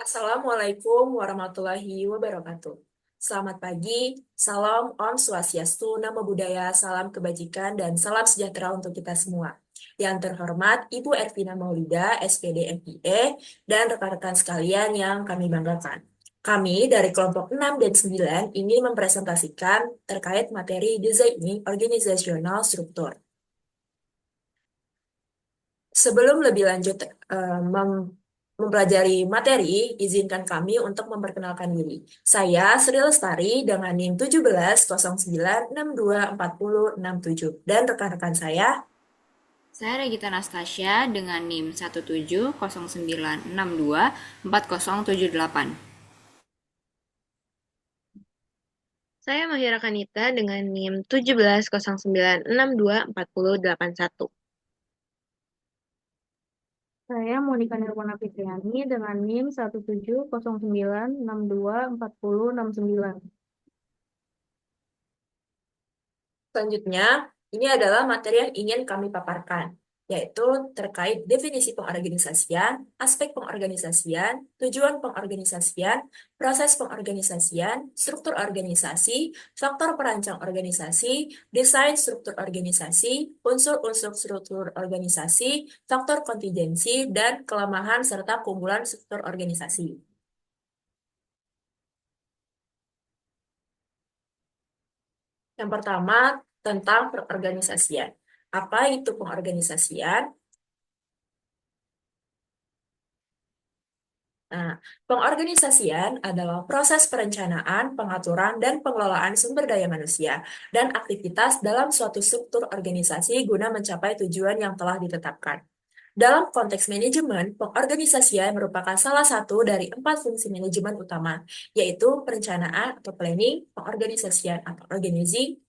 Assalamualaikum warahmatullahi wabarakatuh. Selamat pagi, salam Om Swastiastu, Namo Buddhaya, salam kebajikan, dan salam sejahtera untuk kita semua. Yang terhormat Ibu Ervina Maulida, SPD MIE, dan rekan-rekan sekalian yang kami banggakan. Kami dari kelompok 6 dan 9 ingin mempresentasikan terkait materi Designing Organizational Structure. Sebelum lebih lanjut mempelajari materi, izinkan kami untuk memperkenalkan diri. Saya Sri Lestari dengan NIM 1709624067 dan rekan-rekan saya. Saya Regita Nastasia dengan NIM 17096240078. Saya Mahira Kanita dengan NIM 1709624081. Saya Monika Nirwana Fitriani dengan NIM 17096240069. Selanjutnya, ini adalah materi yang ingin kami paparkan, yaitu terkait definisi pengorganisasian, aspek pengorganisasian, tujuan pengorganisasian, proses pengorganisasian, struktur organisasi, faktor perancang organisasi, desain struktur organisasi, unsur-unsur struktur organisasi, faktor kontingensi, dan kelemahan serta keunggulan struktur organisasi. Yang pertama, tentang pengorganisasian. Apa itu pengorganisasian? Nah, pengorganisasian adalah proses perencanaan, pengaturan, dan pengelolaan sumber daya manusia dan aktivitas dalam suatu struktur organisasi guna mencapai tujuan yang telah ditetapkan. Dalam konteks manajemen, pengorganisasian merupakan salah satu dari 4 fungsi manajemen utama, yaitu perencanaan atau planning, pengorganisasian atau organizing,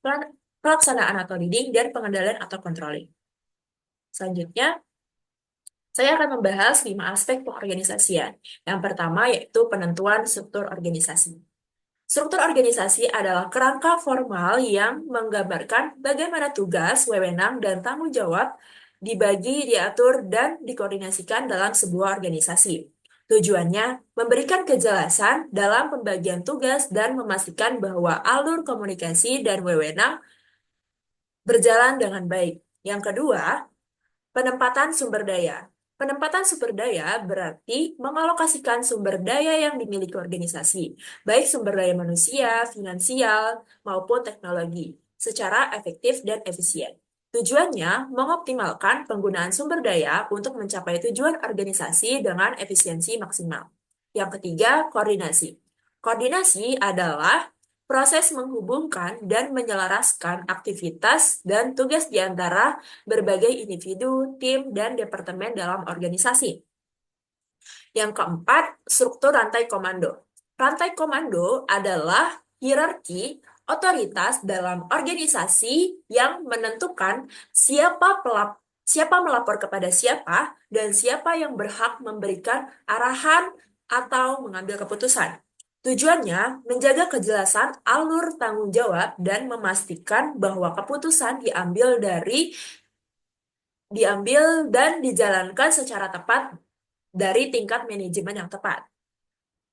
pelaksanaan atau leading, dan pengendalian atau controlling. Selanjutnya, saya akan membahas 5 aspek pengorganisasian. Yang pertama yaitu penentuan struktur organisasi. Struktur organisasi adalah kerangka formal yang menggambarkan bagaimana tugas, wewenang, dan tanggung jawab dibagi, diatur, dan dikoordinasikan dalam sebuah organisasi. Tujuannya memberikan kejelasan dalam pembagian tugas dan memastikan bahwa alur komunikasi dan wewenang berjalan dengan baik. Yang kedua, penempatan sumber daya. Penempatan sumber daya berarti mengalokasikan sumber daya yang dimiliki organisasi, baik sumber daya manusia, finansial, maupun teknologi, secara efektif dan efisien. Tujuannya mengoptimalkan penggunaan sumber daya untuk mencapai tujuan organisasi dengan efisiensi maksimal. Yang ketiga, koordinasi. Koordinasi adalah proses menghubungkan dan menyelaraskan aktivitas dan tugas di antara berbagai individu, tim, dan departemen dalam organisasi. Yang keempat, struktur rantai komando. Rantai komando adalah hierarki otoritas dalam organisasi yang menentukan siapa melapor kepada siapa dan siapa yang berhak memberikan arahan atau mengambil keputusan. Tujuannya menjaga kejelasan alur tanggung jawab dan memastikan bahwa keputusan diambil dan dijalankan secara tepat dari tingkat manajemen yang tepat.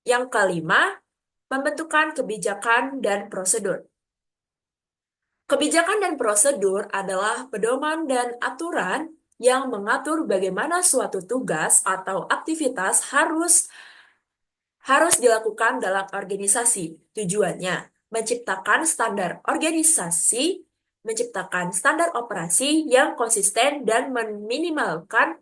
Yang kelima, pembentukan kebijakan dan prosedur. Kebijakan dan prosedur adalah pedoman dan aturan yang mengatur bagaimana suatu tugas atau aktivitas harus dilakukan dalam organisasi. Tujuannya menciptakan standar organisasi, menciptakan standar operasi yang konsisten dan meminimalkan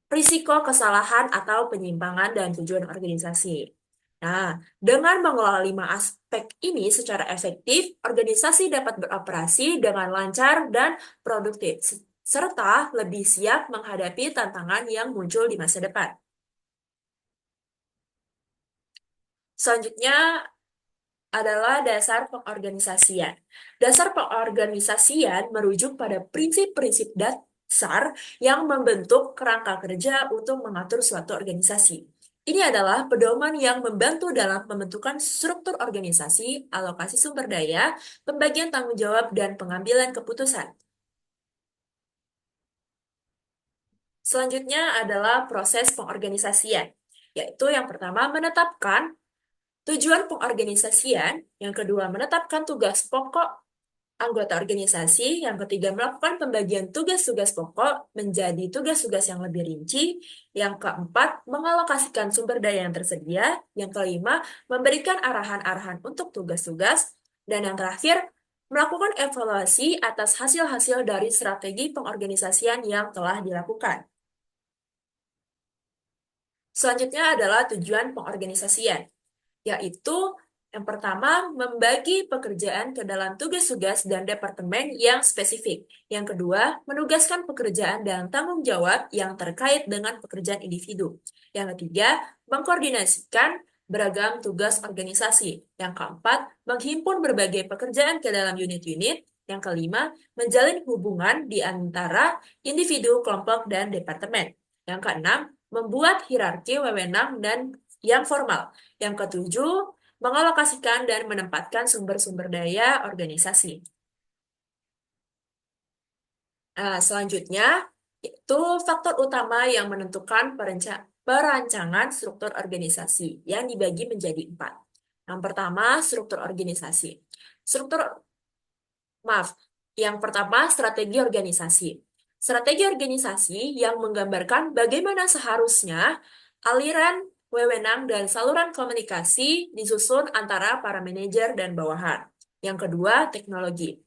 risiko kesalahan atau penyimpangan dan tujuan organisasi. Nah, dengan mengelola 5 aspek ini secara efektif, organisasi dapat beroperasi dengan lancar dan produktif, serta lebih siap menghadapi tantangan yang muncul di masa depan. Selanjutnya adalah dasar pengorganisasian. Dasar pengorganisasian merujuk pada prinsip-prinsip dasar yang membentuk kerangka kerja untuk mengatur suatu organisasi. Ini adalah pedoman yang membantu dalam pembentukan struktur organisasi, alokasi sumber daya, pembagian tanggung jawab, dan pengambilan keputusan. Selanjutnya adalah proses pengorganisasian. yaitu yang pertama menetapkan tujuan pengorganisasian, yang kedua menetapkan tugas pokok anggota organisasi, yang ketiga melakukan pembagian tugas-tugas pokok menjadi tugas-tugas yang lebih rinci, yang keempat mengalokasikan sumber daya yang tersedia, yang kelima memberikan arahan-arahan untuk tugas-tugas, dan yang terakhir melakukan evaluasi atas hasil-hasil dari strategi pengorganisasian yang telah dilakukan. Selanjutnya adalah tujuan pengorganisasian, yaitu yang pertama, membagi pekerjaan ke dalam tugas-tugas dan departemen yang spesifik. Yang kedua, menugaskan pekerjaan dan tanggung jawab yang terkait dengan pekerjaan individu. Yang ketiga, mengkoordinasikan beragam tugas organisasi. Yang keempat, menghimpun berbagai pekerjaan ke dalam unit-unit. Yang kelima, menjalin hubungan di antara individu, kelompok, dan departemen. Yang keenam, membuat hierarki wewenang dan yang formal. Yang ketujuh, mengalokasikan dan menempatkan sumber-sumber daya organisasi. Selanjutnya, itu faktor utama yang menentukan perancangan struktur organisasi yang dibagi menjadi 4. Yang pertama, struktur organisasi. Struktur, maaf, yang pertama strategi organisasi. Strategi organisasi yang menggambarkan bagaimana seharusnya aliran wewenang dan saluran komunikasi disusun antara para manajer dan bawahan. Yang kedua, teknologi.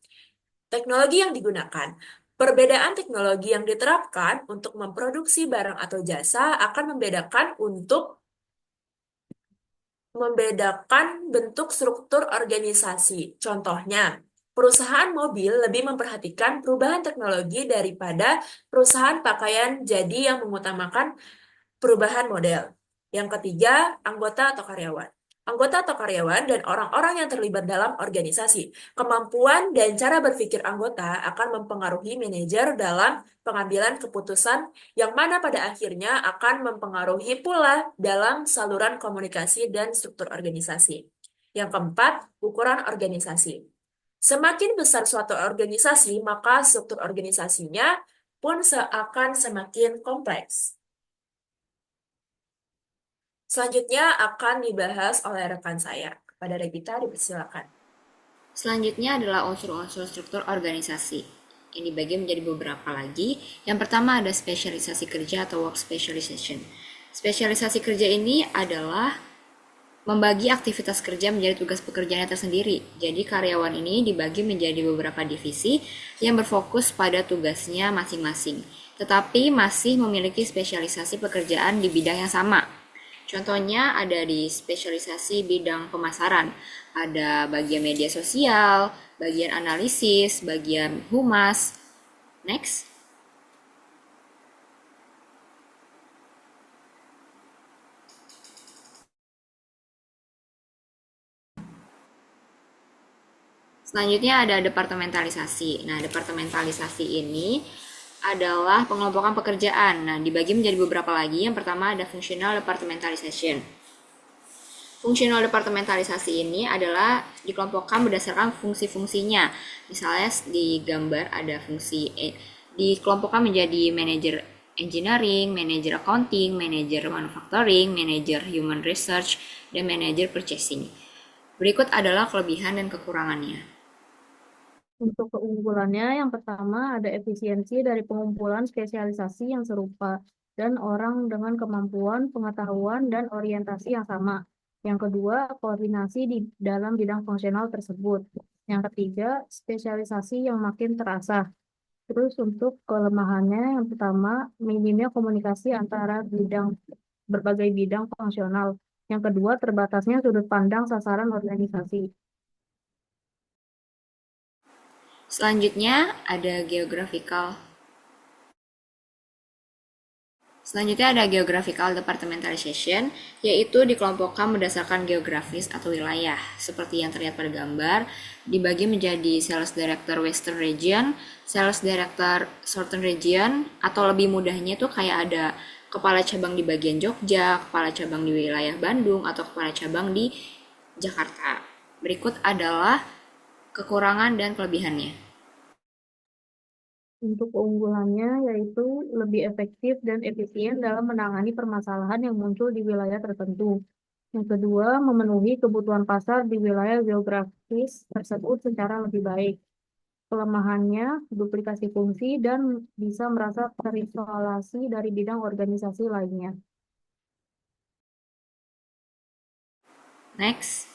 Teknologi yang digunakan. Perbedaan teknologi yang diterapkan untuk memproduksi barang atau jasa akan membedakan bentuk struktur organisasi. Contohnya, perusahaan mobil lebih memperhatikan perubahan teknologi daripada perusahaan pakaian jadi yang mengutamakan perubahan model. Yang ketiga, anggota atau karyawan. Anggota atau karyawan dan orang-orang yang terlibat dalam organisasi. Kemampuan dan cara berpikir anggota akan mempengaruhi manajer dalam pengambilan keputusan yang mana pada akhirnya akan mempengaruhi pula dalam saluran komunikasi dan struktur organisasi. Yang keempat, ukuran organisasi. Semakin besar suatu organisasi, maka struktur organisasinya pun akan semakin kompleks. Selanjutnya akan dibahas oleh rekan saya. Kepada Regita, dipersilakan. Selanjutnya adalah unsur-unsur struktur organisasi. Ini dibagi menjadi beberapa lagi. Yang pertama ada spesialisasi kerja atau work specialization. Spesialisasi kerja ini adalah membagi aktivitas kerja menjadi tugas pekerjaannya tersendiri. Jadi karyawan ini dibagi menjadi beberapa divisi yang berfokus pada tugasnya masing-masing, tetapi masih memiliki spesialisasi pekerjaan di bidang yang sama. Contohnya ada di spesialisasi bidang pemasaran, ada bagian media sosial, bagian analisis, bagian humas. Next. Selanjutnya ada departementalisasi. Nah, departementalisasi ini adalah pengelompokan pekerjaan. Nah, dibagi menjadi beberapa lagi. Yang pertama ada functional departmentalization. Functional departmentalisasi ini adalah dikelompokkan berdasarkan fungsi-fungsinya. Misalnya di gambar ada fungsi dikelompokkan menjadi manager engineering, manager accounting, manager manufacturing, manager human research, dan manager purchasing. Berikut adalah kelebihan dan kekurangannya. Untuk keunggulannya, yang pertama ada efisiensi dari pengumpulan spesialisasi yang serupa dan orang dengan kemampuan, pengetahuan, dan orientasi yang sama. Yang kedua, koordinasi di dalam bidang fungsional tersebut. Yang ketiga, spesialisasi yang makin terasa. Terus untuk kelemahannya, yang pertama, minimnya komunikasi antara berbagai bidang fungsional. Yang kedua, terbatasnya sudut pandang sasaran organisasi. Selanjutnya ada geographical. Selanjutnya ada geographical departmentalization, yaitu dikelompokkan berdasarkan geografis atau wilayah. Seperti yang terlihat pada gambar, dibagi menjadi sales director western region, sales director southern region, atau lebih mudahnya itu kayak ada kepala cabang di bagian Jogja, kepala cabang di wilayah Bandung, atau kepala cabang di Jakarta. Berikut adalah kekurangan dan kelebihannya. Untuk keunggulannya yaitu lebih efektif dan efisien dalam menangani permasalahan yang muncul di wilayah tertentu. Yang kedua, memenuhi kebutuhan pasar di wilayah geografis tersebut secara lebih baik. Kelemahannya, duplikasi fungsi dan bisa merasa terisolasi dari bidang organisasi lainnya. Next.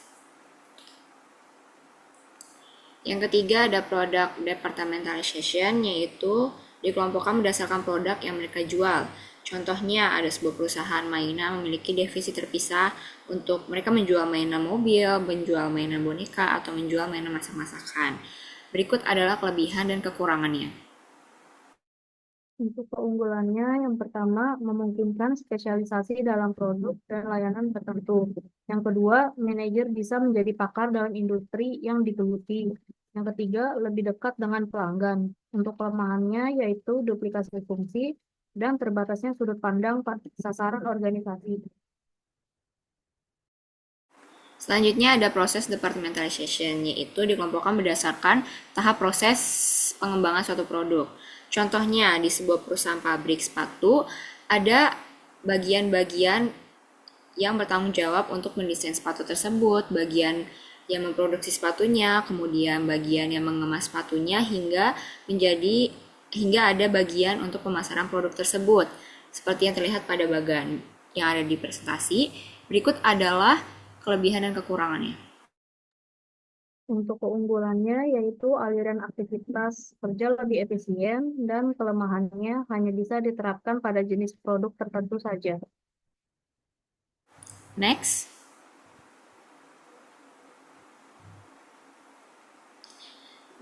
Yang ketiga ada product departmentalization, yaitu dikelompokkan berdasarkan produk yang mereka jual. Contohnya ada sebuah perusahaan mainan memiliki divisi terpisah untuk mereka menjual mainan mobil, menjual mainan boneka, atau menjual mainan masak-masakan. Berikut adalah kelebihan dan kekurangannya. Untuk keunggulannya, yang pertama, memungkinkan spesialisasi dalam produk dan layanan tertentu. Yang kedua, manajer bisa menjadi pakar dalam industri yang digeluti. Yang ketiga, lebih dekat dengan pelanggan. Untuk kelemahannya, yaitu duplikasi fungsi dan terbatasnya sudut pandang sasaran organisasi. Selanjutnya ada proses departmentalization, yaitu dikelompokkan berdasarkan tahap proses pengembangan suatu produk. Contohnya, di sebuah perusahaan pabrik sepatu, ada bagian-bagian yang bertanggung jawab untuk mendesain sepatu tersebut, bagian yang memproduksi sepatunya, kemudian bagian yang mengemas sepatunya, hingga ada bagian untuk pemasaran produk tersebut. Seperti yang terlihat pada bagian yang ada di presentasi, berikut adalah kelebihan dan kekurangannya. Untuk keunggulannya yaitu aliran aktivitas kerja lebih efisien dan kelemahannya hanya bisa diterapkan pada jenis produk tertentu saja. Next.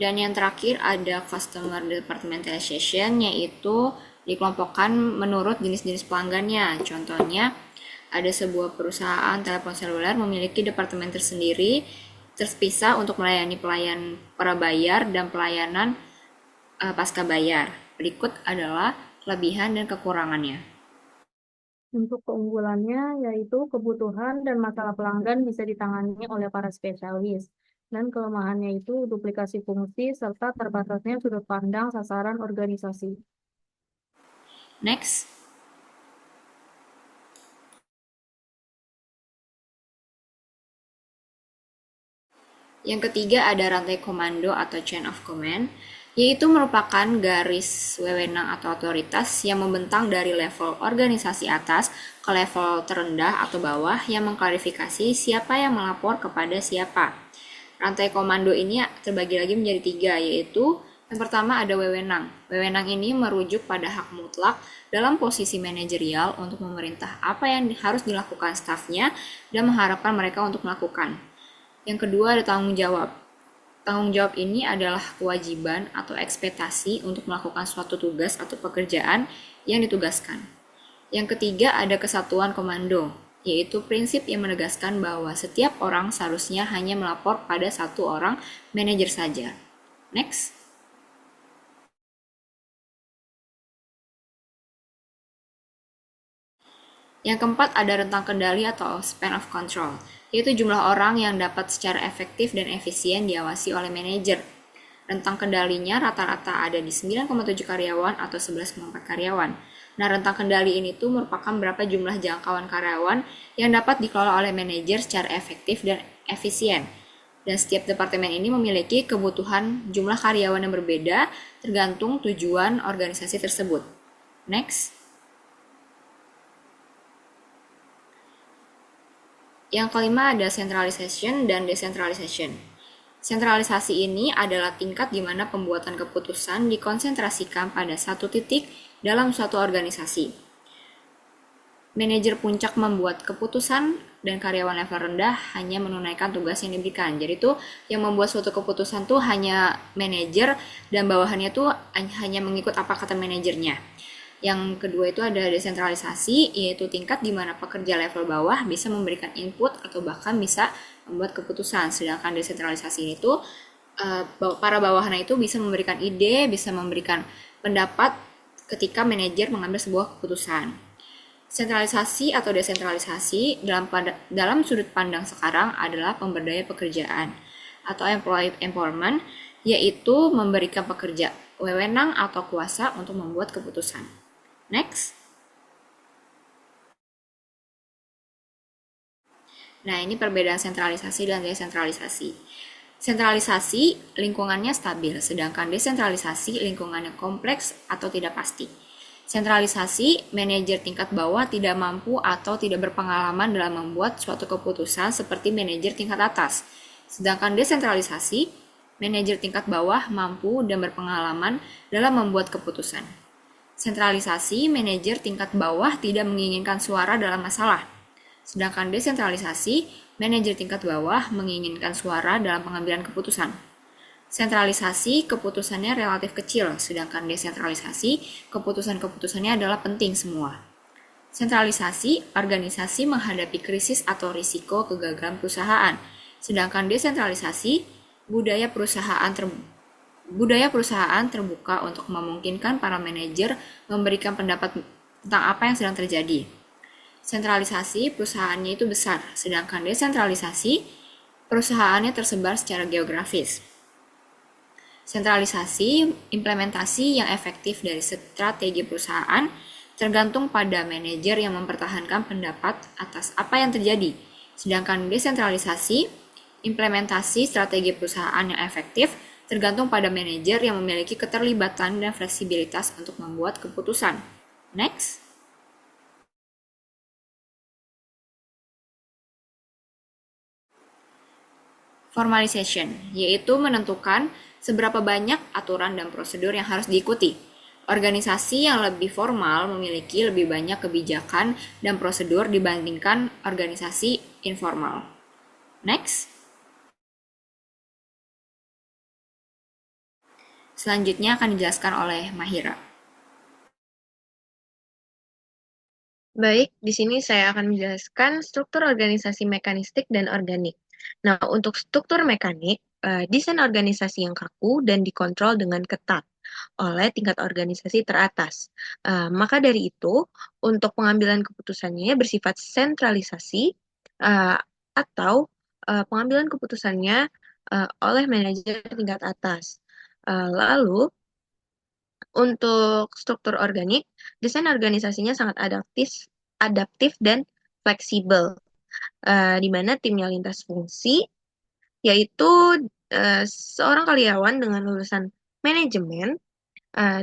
Dan yang terakhir ada customer departmentalization, yaitu dikelompokkan menurut jenis-jenis pelanggannya. Contohnya, ada sebuah perusahaan telepon seluler memiliki departemen tersendiri terpisah untuk melayani pelayan prabayar dan pelayanan pasca bayar. Berikut adalah kelebihan dan kekurangannya. Untuk keunggulannya yaitu kebutuhan dan masalah pelanggan bisa ditangani oleh para spesialis. Dan kelemahannya itu duplikasi fungsi serta terbatasnya sudut pandang sasaran organisasi. Next. Yang ketiga ada rantai komando atau chain of command, yaitu merupakan garis wewenang atau otoritas yang membentang dari level organisasi atas ke level terendah atau bawah yang mengklarifikasi siapa yang melapor kepada siapa. Rantai komando ini terbagi lagi menjadi 3, yaitu yang pertama ada wewenang. Wewenang ini merujuk pada hak mutlak dalam posisi manajerial untuk memerintah apa yang harus dilakukan stafnya dan mengharapkan mereka untuk melakukan. Yang kedua ada tanggung jawab. Tanggung jawab ini adalah kewajiban atau ekspektasi untuk melakukan suatu tugas atau pekerjaan yang ditugaskan. Yang ketiga ada kesatuan komando, yaitu prinsip yang menegaskan bahwa setiap orang seharusnya hanya melapor pada satu orang manajer saja. Next. Yang keempat ada rentang kendali atau span of control, yaitu jumlah orang yang dapat secara efektif dan efisien diawasi oleh manajer. Rentang kendalinya rata-rata ada di 9,7 karyawan atau 11,4 karyawan. Nah, rentang kendali ini tuh merupakan berapa jumlah jangkauan karyawan yang dapat dikelola oleh manajer secara efektif dan efisien. Dan setiap departemen ini memiliki kebutuhan jumlah karyawan yang berbeda tergantung tujuan organisasi tersebut. Next. Yang kelima ada centralization dan decentralization. Sentralisasi ini adalah tingkat di mana pembuatan keputusan dikonsentrasikan pada satu titik dalam suatu organisasi. Manajer puncak membuat keputusan dan karyawan level rendah hanya menunaikan tugas yang diberikan. Jadi tuh yang membuat suatu keputusan tuh hanya manajer dan bawahannya tuh hanya mengikut apa kata manajernya. Yang kedua itu ada desentralisasi, yaitu tingkat di mana pekerja level bawah bisa memberikan input atau bahkan bisa membuat keputusan. Sedangkan desentralisasi ini tuh para bawahannya itu bisa memberikan ide, bisa memberikan pendapat ketika manajer mengambil sebuah keputusan. Sentralisasi atau desentralisasi dalam sudut pandang sekarang adalah pemberdayaan pekerjaan atau employee empowerment, yaitu memberikan wewenang atau kuasa untuk membuat keputusan. Next. Nah, ini perbedaan sentralisasi dan desentralisasi. Sentralisasi lingkungannya stabil, sedangkan desentralisasi lingkungannya kompleks atau tidak pasti. Sentralisasi, manajer tingkat bawah tidak mampu atau tidak berpengalaman dalam membuat suatu keputusan seperti manajer tingkat atas. Sedangkan desentralisasi, manajer tingkat bawah mampu dan berpengalaman dalam membuat keputusan. Sentralisasi, manajer tingkat bawah tidak menginginkan suara dalam masalah. Sedangkan desentralisasi, manajer tingkat bawah menginginkan suara dalam pengambilan keputusan. Sentralisasi, keputusannya relatif kecil, sedangkan desentralisasi, keputusan-keputusannya adalah penting semua. Sentralisasi, organisasi menghadapi krisis atau risiko kegagalan perusahaan, sedangkan desentralisasi, budaya perusahaan terbuka untuk memungkinkan para manajer memberikan pendapat tentang apa yang sedang terjadi. Sentralisasi, perusahaannya itu besar, sedangkan desentralisasi, perusahaannya tersebar secara geografis. Sentralisasi, implementasi yang efektif dari strategi perusahaan tergantung pada manajer yang mempertahankan pendapat atas apa yang terjadi. Sedangkan desentralisasi, implementasi strategi perusahaan yang efektif tergantung pada manajer yang memiliki keterlibatan dan fleksibilitas untuk membuat keputusan. Next. Formalization, yaitu menentukan seberapa banyak aturan dan prosedur yang harus diikuti. Organisasi yang lebih formal memiliki lebih banyak kebijakan dan prosedur dibandingkan organisasi informal. Next. Selanjutnya akan dijelaskan oleh Mahira. Baik, di sini saya akan menjelaskan struktur organisasi mekanistik dan organik. Nah, untuk struktur mekanik, desain organisasi yang kaku dan dikontrol dengan ketat oleh tingkat organisasi teratas. Maka dari itu, untuk pengambilan keputusannya bersifat sentralisasi atau pengambilan keputusannya oleh manajer tingkat atas. Lalu, untuk struktur organik, desain organisasinya sangat adaptif dan fleksibel, di mana timnya lintas fungsi, yaitu seorang karyawan dengan lulusan manajemen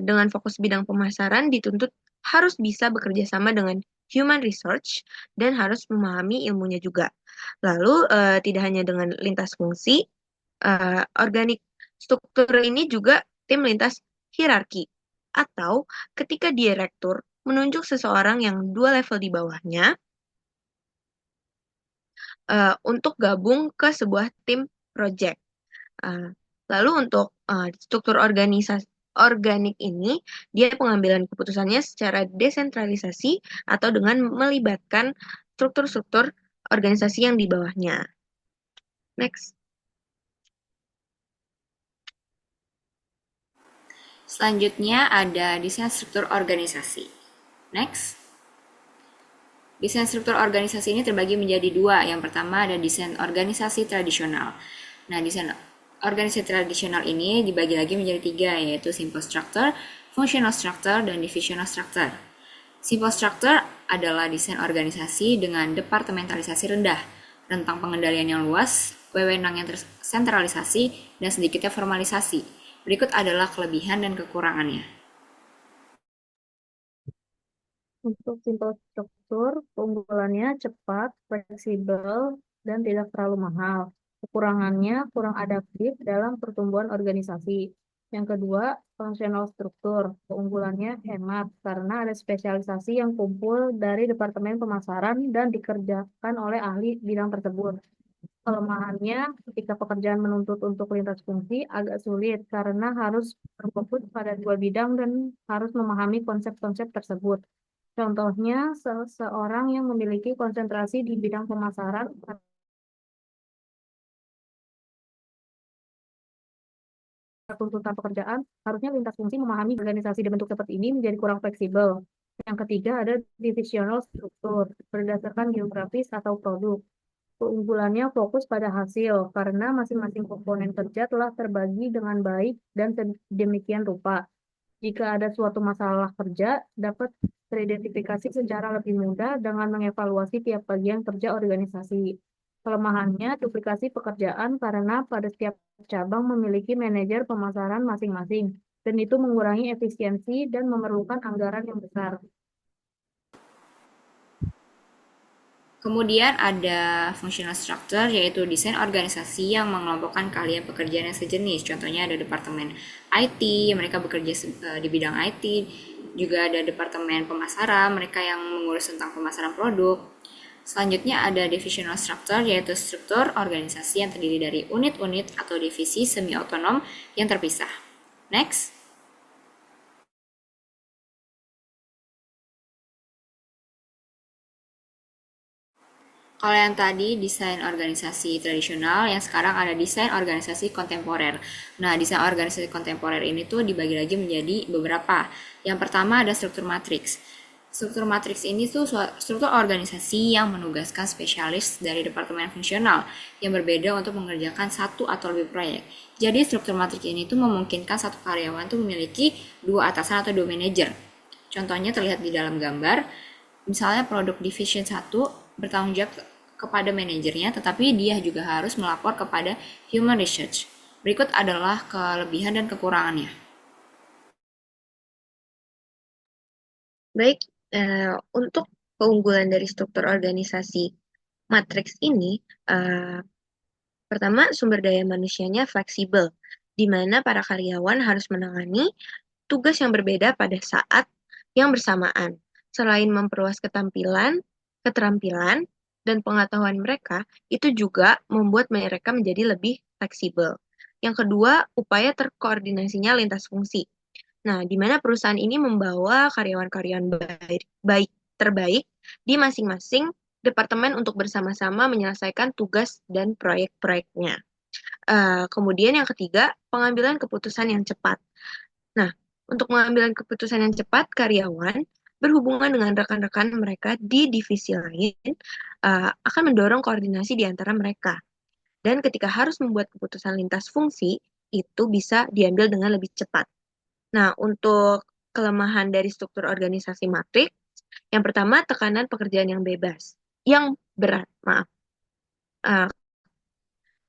dengan fokus bidang pemasaran dituntut harus bisa bekerja sama dengan human research dan harus memahami ilmunya juga. Lalu tidak hanya dengan lintas fungsi, organik struktur ini juga tim lintas hierarki atau ketika direktur menunjuk seseorang yang 2 level di bawahnya untuk gabung ke sebuah tim project. Lalu untuk struktur organik ini, dia pengambilan keputusannya secara desentralisasi atau dengan melibatkan struktur-struktur organisasi yang di bawahnya. Next. Selanjutnya ada desain struktur organisasi. Next. Desain struktur organisasi ini terbagi menjadi 2. Yang pertama ada desain organisasi tradisional. Nah, desain organisasi tradisional ini dibagi lagi menjadi 3, yaitu simple structure, functional structure, dan divisional structure. Simple structure adalah desain organisasi dengan departementalisasi rendah, rentang pengendalian yang luas, wewenang yang tersentralisasi, dan sedikitnya formalisasi. Berikut adalah kelebihan dan kekurangannya. Untuk simple struktur, keunggulannya cepat, fleksibel, dan tidak terlalu mahal. Kekurangannya kurang adaptif dalam pertumbuhan organisasi. Yang kedua, functional struktur. Keunggulannya hemat karena ada spesialisasi yang kumpul dari departemen pemasaran dan dikerjakan oleh ahli bidang tersebut. Kelemahannya, ketika pekerjaan menuntut untuk lintas fungsi, agak sulit karena harus berfokus pada 2 bidang dan harus memahami konsep-konsep tersebut. Contohnya, seseorang yang memiliki konsentrasi di bidang pemasaran tuntutan pekerjaan, harusnya lintas fungsi memahami organisasi dibentuk seperti ini menjadi kurang fleksibel. Yang ketiga ada divisional struktur berdasarkan geografis atau produk. Keunggulannya fokus pada hasil, karena masing-masing komponen kerja telah terbagi dengan baik dan demikian rupa. Jika ada suatu masalah kerja, dapat teridentifikasi secara lebih mudah dengan mengevaluasi tiap bagian kerja organisasi. Kelemahannya, duplikasi pekerjaan karena pada setiap cabang memiliki manajer pemasaran masing-masing, dan itu mengurangi efisiensi dan memerlukan anggaran yang besar. Kemudian ada functional structure, yaitu desain organisasi yang mengelompokkan kalian pekerjaan yang sejenis. Contohnya ada departemen IT, mereka bekerja di bidang IT. Juga ada departemen pemasaran, mereka yang mengurus tentang pemasaran produk. Selanjutnya ada divisional structure, yaitu struktur organisasi yang terdiri dari unit-unit atau divisi semi-otonom yang terpisah. Next. Kalau yang tadi desain organisasi tradisional, yang sekarang ada desain organisasi kontemporer. Nah, desain organisasi kontemporer ini tuh dibagi lagi menjadi beberapa. Yang pertama ada struktur matriks. Struktur matriks ini tuh struktur organisasi yang menugaskan spesialis dari departemen fungsional yang berbeda untuk mengerjakan satu atau lebih proyek. Jadi struktur matriks ini tuh memungkinkan satu karyawan tuh memiliki dua atasan atau dua manajer. Contohnya terlihat di dalam gambar. Misalnya produk division 1 bertanggung jawab kepada manajernya, tetapi dia juga harus melapor kepada human research. Berikut adalah kelebihan dan kekurangannya. Baik, untuk keunggulan dari struktur organisasi matriks ini, pertama, sumber daya manusianya fleksibel, di mana para karyawan harus menangani tugas yang berbeda pada saat yang bersamaan. Selain memperluas keterampilan, dan pengetahuan mereka, itu juga membuat mereka menjadi lebih fleksibel. Yang kedua, upaya terkoordinasinya lintas fungsi. Nah, di mana perusahaan ini membawa karyawan-karyawan baik terbaik di masing-masing departemen untuk bersama-sama menyelesaikan tugas dan proyek-proyeknya. Kemudian yang ketiga, pengambilan keputusan yang cepat. Nah, untuk mengambil keputusan yang cepat, karyawan berhubungan dengan rekan-rekan mereka di divisi lain akan mendorong koordinasi di antara mereka. Dan ketika harus membuat keputusan lintas fungsi, itu bisa diambil dengan lebih cepat. Nah, untuk kelemahan dari struktur organisasi matriks, yang pertama tekanan pekerjaan yang bebas, yang berat, maaf. Uh,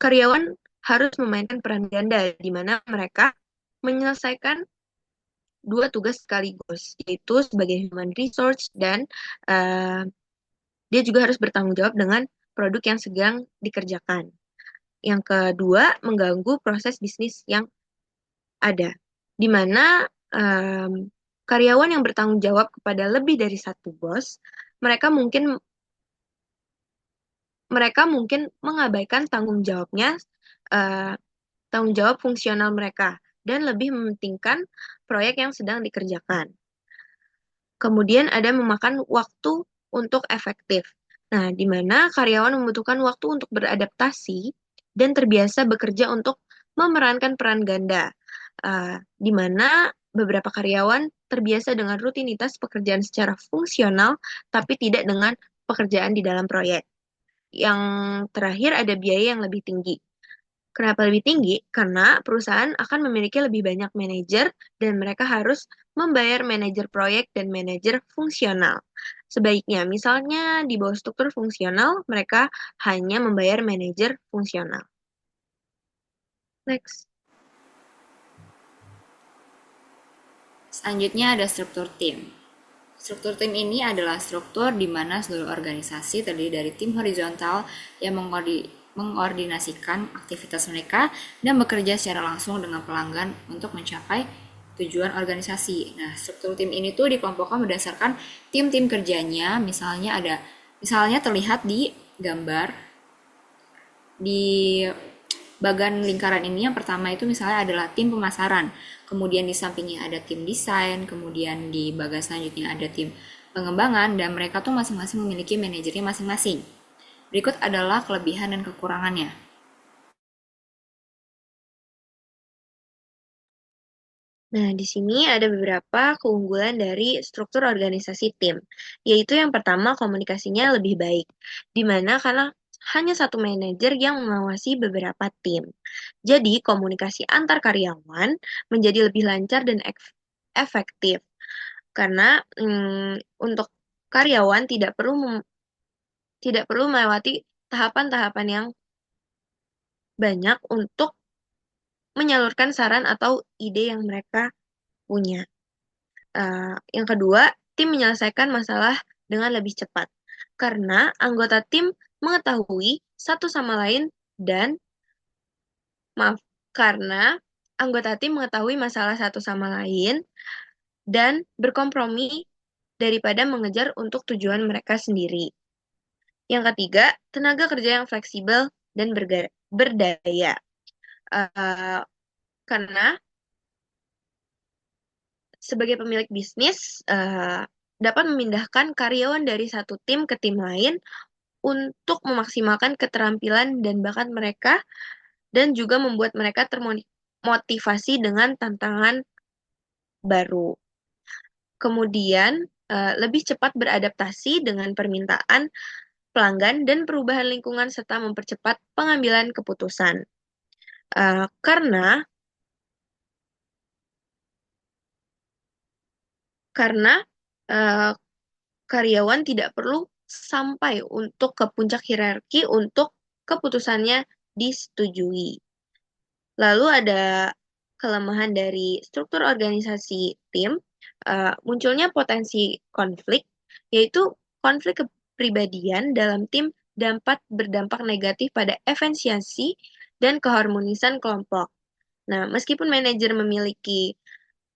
Karyawan harus memainkan peran ganda, di mana mereka menyelesaikan dua tugas sekaligus, yaitu sebagai human resource dan uh, dia juga harus bertanggung jawab dengan produk yang sedang dikerjakan. Yang kedua, mengganggu proses bisnis yang ada, di mana karyawan yang bertanggung jawab kepada lebih dari satu bos, mereka mungkin mengabaikan tanggung jawab fungsional mereka dan lebih mementingkan proyek yang sedang dikerjakan. Kemudian ada memakan waktu untuk efektif. Nah, di mana karyawan membutuhkan waktu untuk beradaptasi dan terbiasa bekerja untuk memerankan peran ganda, di mana beberapa karyawan terbiasa dengan rutinitas pekerjaan secara fungsional, tapi tidak dengan pekerjaan di dalam proyek. Yang terakhir ada biaya yang lebih tinggi. Kenapa lebih tinggi? Karena perusahaan akan memiliki lebih banyak manajer dan mereka harus membayar manajer proyek dan manajer fungsional. Sebaiknya, misalnya di bawah struktur fungsional, mereka hanya membayar manajer fungsional. Next. Selanjutnya ada struktur tim. Struktur tim ini adalah struktur di mana seluruh organisasi terdiri dari tim horizontal yang mengkoordinasikan aktivitas mereka dan bekerja secara langsung dengan pelanggan untuk mencapai tujuan organisasi. Nah, struktur tim ini tuh dikelompokkan berdasarkan tim-tim kerjanya. Misalnya terlihat di gambar di bagan lingkaran ini. Yang pertama itu misalnya adalah tim pemasaran, kemudian di sampingnya ada tim desain, kemudian di bagan selanjutnya ada tim pengembangan, dan mereka tuh masing-masing memiliki manajernya masing-masing. Berikut adalah kelebihan dan kekurangannya. Nah, di sini ada beberapa keunggulan dari struktur organisasi tim, yaitu yang pertama komunikasinya lebih baik, di mana karena hanya satu manajer yang mengawasi beberapa tim. Jadi, komunikasi antar karyawan menjadi lebih lancar dan efektif. Karena untuk karyawan tidak perlu melewati tahapan-tahapan yang banyak untuk menyalurkan saran atau ide yang mereka punya. Yang kedua, tim menyelesaikan masalah dengan lebih cepat. Karena anggota tim mengetahui satu sama lain dan, maaf, karena anggota tim mengetahui masalah satu sama lain dan berkompromi daripada mengejar untuk tujuan mereka sendiri. Yang ketiga, tenaga kerja yang fleksibel dan berdaya. Uh, karena sebagai pemilik bisnis dapat memindahkan karyawan dari satu tim ke tim lain untuk memaksimalkan keterampilan dan bakat mereka dan juga membuat mereka termotivasi dengan tantangan baru. Kemudian lebih cepat beradaptasi dengan permintaan pelanggan dan perubahan lingkungan serta mempercepat pengambilan keputusan. Karena uh, karyawan tidak perlu sampai untuk ke puncak hierarki untuk keputusannya disetujui. Lalu ada kelemahan dari struktur organisasi tim, munculnya potensi konflik, yaitu konflik kepribadian dalam tim dapat berdampak negatif pada efisiensi dan keharmonisan kelompok. Nah, meskipun manajer memiliki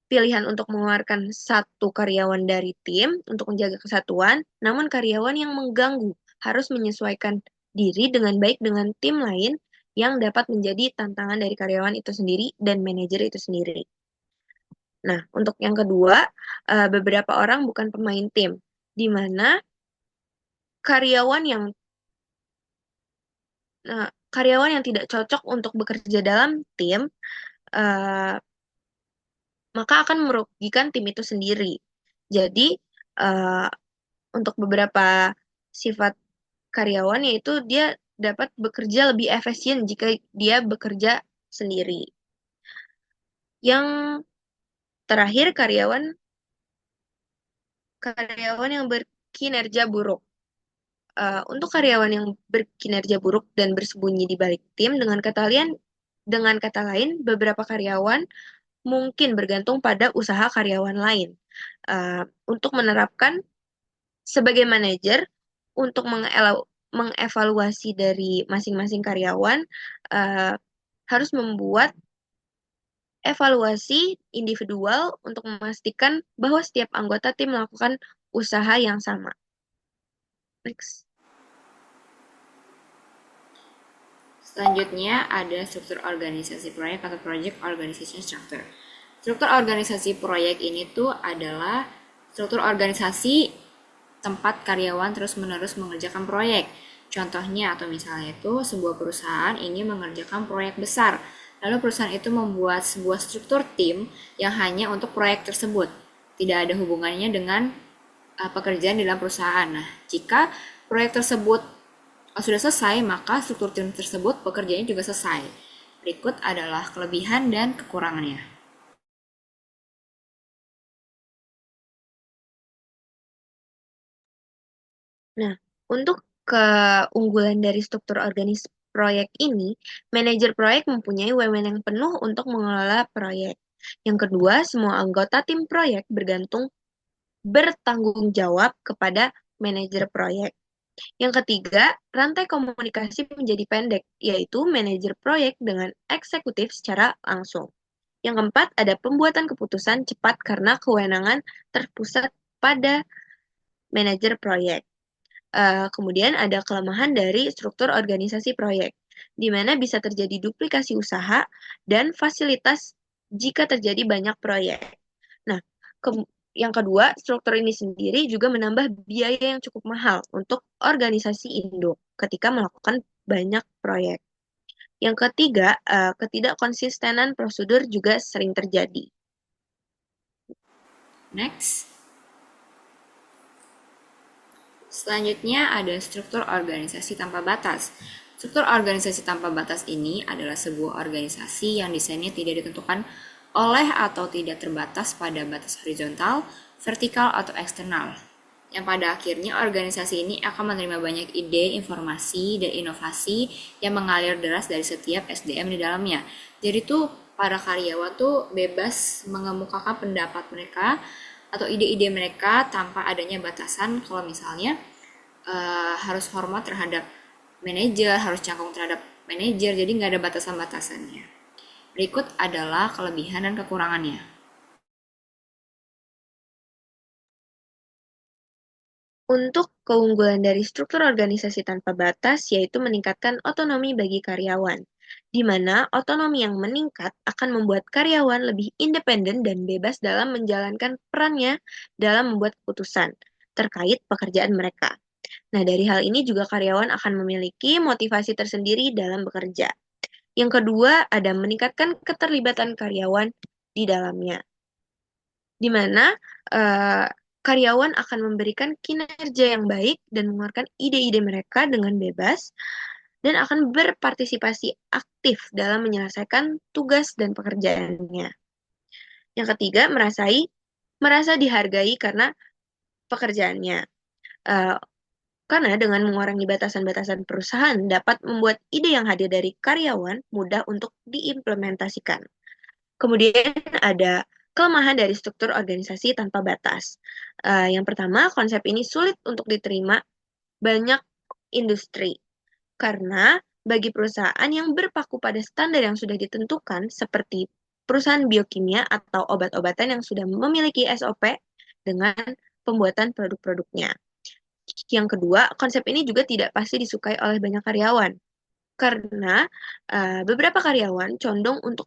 pilihan untuk mengeluarkan satu karyawan dari tim untuk menjaga kesatuan, namun karyawan yang mengganggu harus menyesuaikan diri dengan baik dengan tim lain yang dapat menjadi tantangan dari karyawan itu sendiri dan manajer itu sendiri. Nah, untuk yang kedua, beberapa orang bukan pemain tim, di mana karyawan yang karyawan yang tidak cocok untuk bekerja dalam tim, maka akan merugikan tim itu sendiri. Jadi, untuk beberapa sifat karyawan yaitu dia dapat bekerja lebih efisien jika dia bekerja sendiri. Yang terakhir, karyawan yang berkinerja buruk. Untuk karyawan yang berkinerja buruk dan bersembunyi di balik tim, dengan kata lain, beberapa karyawan mungkin bergantung pada usaha karyawan lain untuk menerapkan sebagai manajer untuk mengevaluasi dari masing-masing karyawan harus membuat evaluasi individual untuk memastikan bahwa setiap anggota tim melakukan usaha yang sama. Next. Selanjutnya ada struktur organisasi proyek atau project organization structure. Struktur organisasi proyek ini tuh adalah struktur organisasi tempat karyawan terus-menerus mengerjakan proyek. Contohnya atau misalnya itu sebuah perusahaan ingin mengerjakan proyek besar. Lalu perusahaan itu membuat sebuah struktur tim yang hanya untuk proyek tersebut. Tidak ada hubungannya dengan pekerjaan di dalam perusahaan. Nah, jika proyek tersebut sudah selesai, maka struktur tim tersebut pekerjaannya juga selesai. Berikut adalah kelebihan dan kekurangannya. Nah, untuk keunggulan dari struktur proyek ini, manajer proyek mempunyai wewenang penuh untuk mengelola proyek. Yang kedua, semua anggota tim proyek bertanggung jawab kepada manajer proyek. Yang ketiga, rantai komunikasi menjadi pendek, yaitu manajer proyek dengan eksekutif secara langsung. Yang keempat, ada pembuatan keputusan cepat karena kewenangan terpusat pada manajer proyek. Kemudian ada kelemahan dari struktur organisasi proyek, di mana bisa terjadi duplikasi usaha dan fasilitas jika terjadi banyak proyek. Nah, yang kedua, struktur ini sendiri juga menambah biaya yang cukup mahal untuk organisasi induk ketika melakukan banyak proyek. Yang ketiga, ketidakkonsistenan prosedur juga sering terjadi. Next. Selanjutnya ada struktur organisasi tanpa batas. Struktur organisasi tanpa batas ini adalah sebuah organisasi yang desainnya tidak ditentukan oleh atau tidak terbatas pada batas horizontal, vertikal, atau eksternal. Yang pada akhirnya organisasi ini akan menerima banyak ide, informasi, dan inovasi yang mengalir deras dari setiap SDM di dalamnya. Jadi tuh para karyawan tuh bebas mengemukakan pendapat mereka atau ide-ide mereka tanpa adanya batasan kalau misalnya harus hormat terhadap manajer, harus canggung terhadap manajer, jadi nggak ada batasan-batasannya. Berikut adalah kelebihan dan kekurangannya. Untuk keunggulan dari struktur organisasi tanpa batas, yaitu meningkatkan otonomi bagi karyawan, di mana otonomi yang meningkat akan membuat karyawan lebih independen dan bebas dalam menjalankan perannya dalam membuat keputusan terkait pekerjaan mereka. Nah, dari hal ini juga karyawan akan memiliki motivasi tersendiri dalam bekerja. Yang kedua, ada meningkatkan keterlibatan karyawan di dalamnya, di mana eh, karyawan akan memberikan kinerja yang baik dan mengeluarkan ide-ide mereka dengan bebas dan akan berpartisipasi aktif dalam menyelesaikan tugas dan pekerjaannya. Yang ketiga, merasa dihargai karena pekerjaannya. Eh, karena dengan mengurangi batasan-batasan perusahaan dapat membuat ide yang hadir dari karyawan mudah untuk diimplementasikan. Kemudian ada kelemahan dari struktur organisasi tanpa batas. Yang pertama, konsep ini sulit untuk diterima banyak industri karena bagi perusahaan yang berpaku pada standar yang sudah ditentukan seperti perusahaan biokimia atau obat-obatan yang sudah memiliki SOP dengan pembuatan produk-produknya. Yang kedua, konsep ini juga tidak pasti disukai oleh banyak karyawan karena beberapa karyawan condong untuk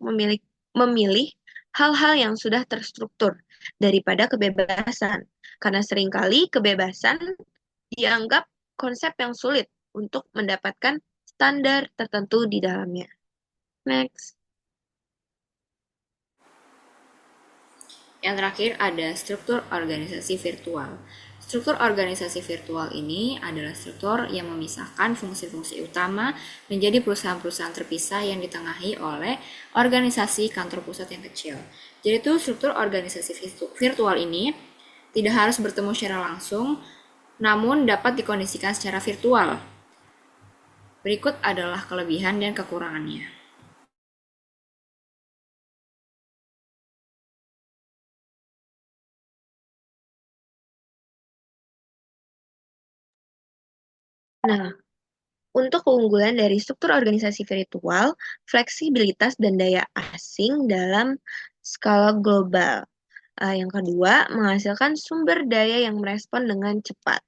memilih hal-hal yang sudah terstruktur daripada kebebasan. Karena seringkali kebebasan dianggap konsep yang sulit untuk mendapatkan standar tertentu di dalamnya. Next. Yang terakhir ada struktur organisasi virtual. Struktur organisasi virtual ini adalah struktur yang memisahkan fungsi-fungsi utama menjadi perusahaan-perusahaan terpisah yang ditengahi oleh organisasi kantor pusat yang kecil. Jadi itu struktur organisasi virtual ini tidak harus bertemu secara langsung, namun dapat dikondisikan secara virtual. Berikut adalah kelebihan dan kekurangannya. Nah, untuk keunggulan dari struktur organisasi virtual, fleksibilitas dan daya asing dalam skala global. Yang kedua, menghasilkan sumber daya yang merespon dengan cepat.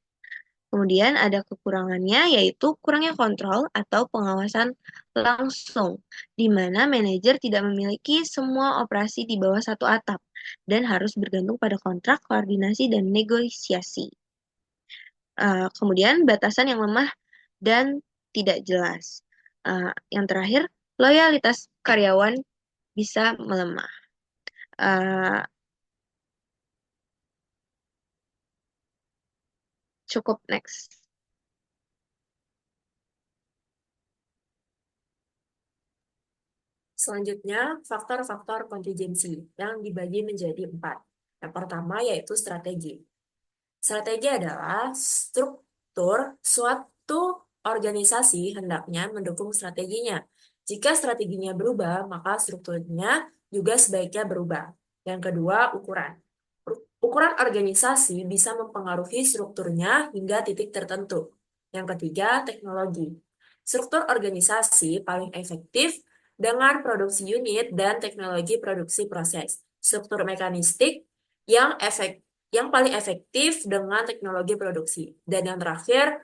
Kemudian ada kekurangannya yaitu kurangnya kontrol atau pengawasan langsung, di mana manajer tidak memiliki semua operasi di bawah satu atap dan harus bergantung pada kontrak, koordinasi, dan negosiasi. Kemudian batasan yang lemah dan tidak jelas. Yang terakhir, loyalitas karyawan bisa melemah. Uh, Cukup next. Selanjutnya, faktor-faktor kontingensi yang dibagi menjadi 4. Yang pertama yaitu strategi. Strategi adalah struktur suatu organisasi hendaknya mendukung strateginya. Jika strateginya berubah, maka strukturnya juga sebaiknya berubah. Yang kedua, ukuran. Ukuran organisasi bisa mempengaruhi strukturnya hingga titik tertentu. Yang ketiga, teknologi. Struktur organisasi paling efektif dengan produksi unit dan teknologi produksi proses. Struktur mekanistik yang paling efektif dengan teknologi produksi. Dan yang terakhir,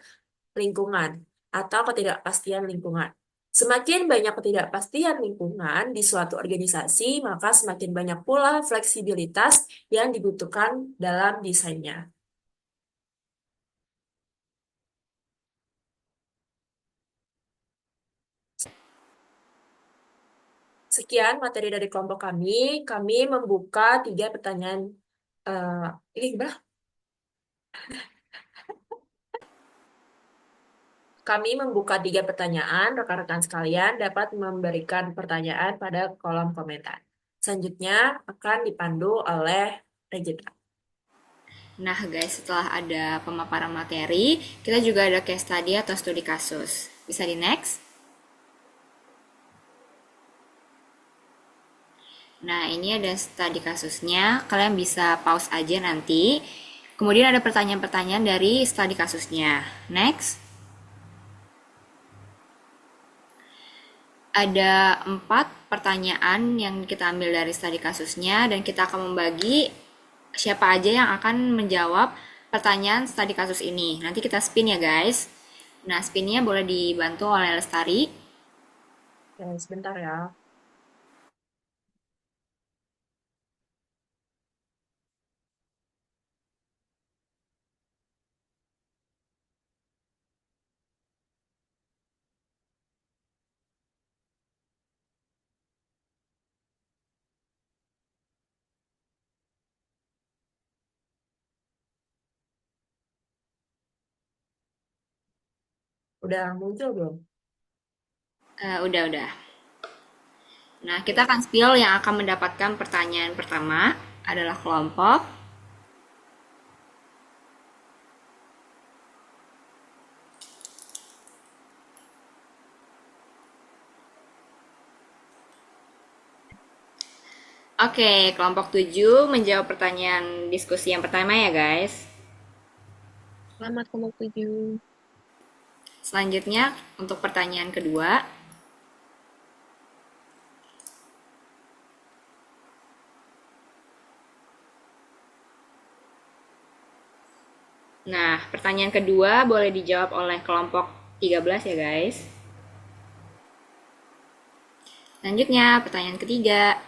lingkungan atau ketidakpastian lingkungan. Semakin banyak ketidakpastian lingkungan di suatu organisasi, maka semakin banyak pula fleksibilitas yang dibutuhkan dalam desainnya. Sekian materi dari kelompok kami. Kami membuka 3 pertanyaan. Ini gimana? Kami membuka 3 pertanyaan. Rekan-rekan sekalian dapat memberikan pertanyaan pada kolom komentar. Selanjutnya akan dipandu oleh Regita. Nah guys, setelah ada pemaparan materi, kita juga ada case study atau studi kasus. Bisa di next? Nah, ini ada studi kasusnya. Kalian bisa pause aja nanti. Kemudian ada pertanyaan-pertanyaan dari studi kasusnya. Next. Ada 4 pertanyaan yang kita ambil dari studi kasusnya dan kita akan membagi siapa aja yang akan menjawab pertanyaan studi kasus ini. Nanti kita spin ya guys. Nah, spinnya boleh dibantu oleh Lestari. Ya, sebentar ya. Udah muncul belum? Udah. Nah, kita akan spill yang akan mendapatkan pertanyaan pertama adalah kelompok. Oke, kelompok 7 menjawab pertanyaan diskusi yang pertama ya guys. Selamat kelompok 7. Selanjutnya untuk pertanyaan kedua. Nah, pertanyaan kedua boleh dijawab oleh kelompok 13 ya guys. Selanjutnya pertanyaan ketiga.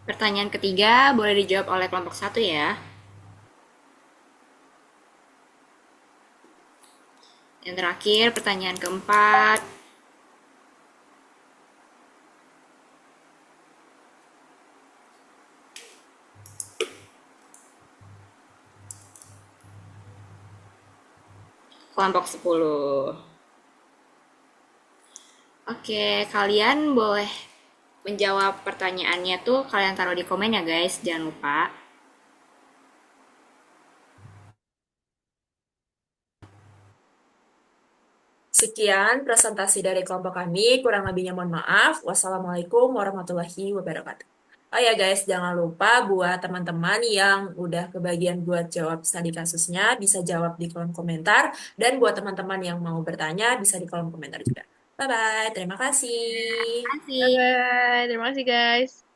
Pertanyaan ketiga boleh dijawab oleh kelompok 1 ya. Yang terakhir pertanyaan keempat. Kelompok 10. Oke, kalian boleh menjawab pertanyaannya tuh kalian taruh di komen ya guys, jangan lupa. Sekian presentasi dari kelompok kami. Kurang lebihnya mohon maaf. Wassalamualaikum warahmatullahi wabarakatuh. Oh ya guys, jangan lupa buat teman-teman yang udah kebagian buat jawab studi kasusnya, bisa jawab di kolom komentar. Dan buat teman-teman yang mau bertanya, bisa di kolom komentar juga. Bye-bye, terima kasih. Terima kasih. Bye-bye. Terima kasih, guys.